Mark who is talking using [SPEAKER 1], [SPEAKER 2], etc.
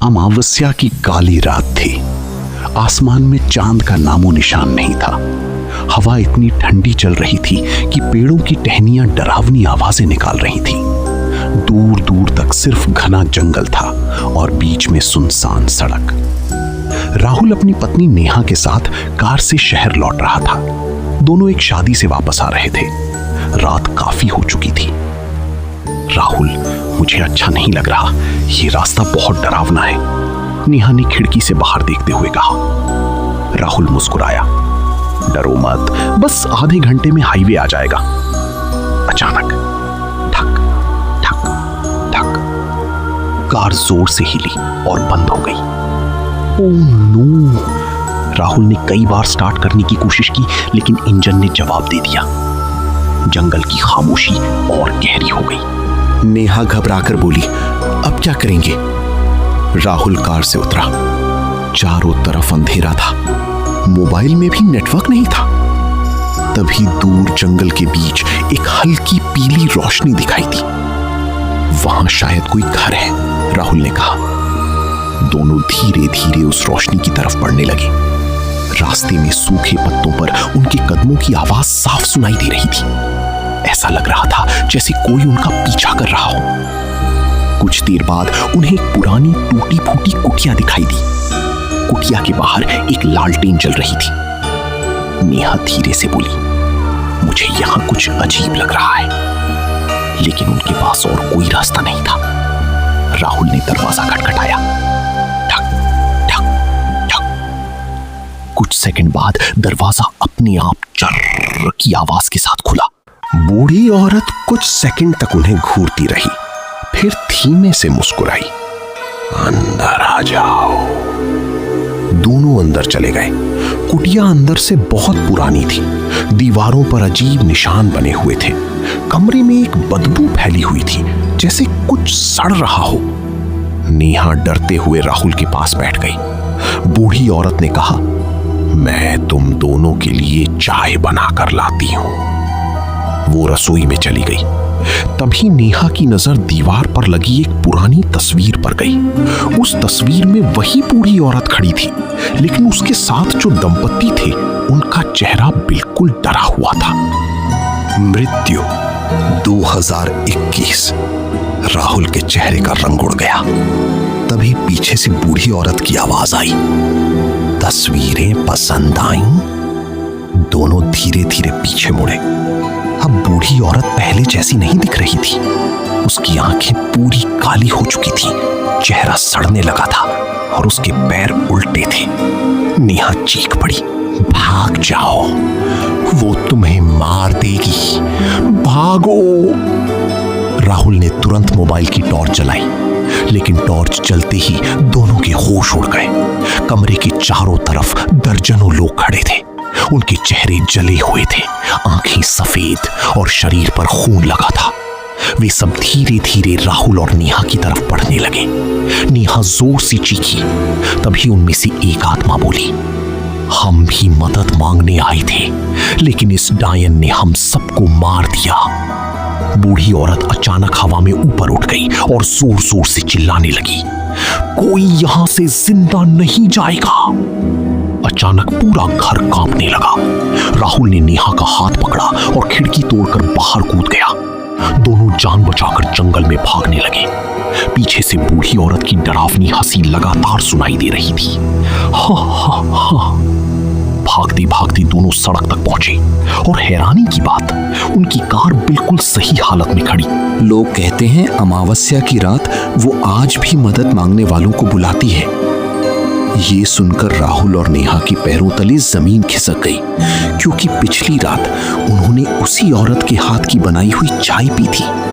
[SPEAKER 1] अमावस्या की काली रात थी। आसमान में चांद का नामो निशान नहीं था। हवा इतनी ठंडी चल रही थी कि पेड़ों की टहनियां डरावनी आवाजें निकाल रही थी। दूर दूर तक सिर्फ घना जंगल था और बीच में सुनसान सड़क। राहुल अपनी पत्नी नेहा के साथ कार से शहर लौट रहा था। दोनों एक शादी से वापस आ रहे थे। रात काफी हो चुकी थी। राहुल, मुझे अच्छा नहीं लग रहा, ये रास्ता बहुत डरावना है, नेहा ने खिड़की से बाहर देखते हुए कहा। राहुल मुस्कुराया। डरो मत, बस आधे घंटे में हाईवे आ जाएगा। अचानक ठक ठक ठक, कार जोर से हिली और बंद हो गई। Oh no! राहुल ने कई बार स्टार्ट करने की कोशिश की, लेकिन इंजन ने जवाब दे दिया। जंगल की खामोशी और गहरी हो गई।
[SPEAKER 2] नेहा घबराकर बोली, अब क्या करेंगे? राहुल कार से उतरा। चारों तरफ अंधेरा था, मोबाइल में भी नेटवर्क नहीं था। तभी दूर जंगल के बीच एक हल्की पीली रोशनी दिखाई दी। वहां शायद कोई घर है, राहुल ने कहा। दोनों धीरे धीरे उस रोशनी की तरफ बढ़ने लगे। रास्ते में सूखे पत्तों पर उनके कदमों की आवाज साफ सुनाई दे रही थी। ऐसा लग रहा था जैसे कोई उनका पीछा कर रहा हो। कुछ देर बाद उन्हें एक पुरानी टूटी फूटी कुटिया दिखाई दी। कुटिया के बाहर एक लालटेन जल रही थी। नेहा धीरे से बोली, मुझे यहां कुछ अजीब लग रहा है। लेकिन उनके पास और कोई रास्ता नहीं था। राहुल ने दरवाजा खटखटाया। ठक ठक ठक। कुछ सेकंड बाद दरवाजा अपने आप चर्र की आवाज के साथ खुला। बूढ़ी औरत कुछ सेकंड तक उन्हें घूरती रही, फिर धीमे से मुस्कुराई। अंदर आ जाओ। दोनों अंदर चले गए। कुटिया अंदर से बहुत पुरानी थी। दीवारों पर अजीब निशान बने हुए थे। कमरे में एक बदबू फैली हुई थी, जैसे कुछ सड़ रहा हो। नेहा डरते हुए राहुल के पास बैठ गई। बूढ़ी औरत ने कहा, मैं तुम दोनों के लिए चाय बनाकर लाती हूं। वो रसोई में चली गई। तभी नेहा की नजर दीवार पर लगी एक पुरानी तस्वीर पर गई। उस तस्वीर में वही बूढ़ी औरत खड़ी थी, लेकिन उसके साथ जो दंपति थे उनका चेहरा बिल्कुल डरा हुआ था। मृत्यु 2021। राहुल के चेहरे का रंग उड़ गया। तभी पीछे से बूढ़ी औरत की आवाज आई, तस्वीरें पसंद आईं? दोनों धीरे धीरे पीछे मुड़े। अब बूढ़ी औरत पहले जैसी नहीं दिख रही थी। उसकी आंखें पूरी काली हो चुकी थी, चेहरा सड़ने लगा था और उसके पैर उल्टे थे। नेहा चीख पड़ी, भाग जाओ, वो तुम्हें मार देगी, भागो। राहुल ने तुरंत मोबाइल की टॉर्च जलाई, लेकिन टॉर्च जलते ही दोनों के होश उड़ गए। कमरे के चारों तरफ दर्जनों लोग खड़े थे। उनके चेहरे जले हुए थे, आंखें सफेद और शरीर पर खून लगा था। वे सब धीरे धीरे राहुल और नेहा की तरफ बढ़ने लगे। नेहा जोर से चीखी। तभी उनमें से एक आत्मा बोली, हम भी मदद मांगने आए थे, लेकिन इस डायन ने हम सबको मार दिया। बूढ़ी औरत अचानक हवा में ऊपर उठ गई और जोर जोर से चिल्लाने लगी, कोई यहां से जिंदा नहीं जाएगा। अचानक पूरा घर कांपने लगा। राहुल ने नेहा का हाथ पकड़ा और खिड़की तोड़कर बाहर कूद गया। दोनों जान बचाकर जंगल में भागने लगे। पीछे से बूढ़ी औरत की डरावनी हंसी लगातार सुनाई दे रही थी। हा हा हा। भागते भागते दोनों सड़क तक पहुंचे और हैरानी की बात, उनकी कार बिल्कुल सही हालत में खड़ी।
[SPEAKER 3] लोग कहते हैं अमावस्या की रात वो आज भी मदद मांगने वालों को बुलाती है।
[SPEAKER 2] ये सुनकर राहुल और नेहा की पैरों तले जमीन खिसक गई, क्योंकि पिछली रात उन्होंने उसी औरत के हाथ की बनाई हुई चाय पी थी।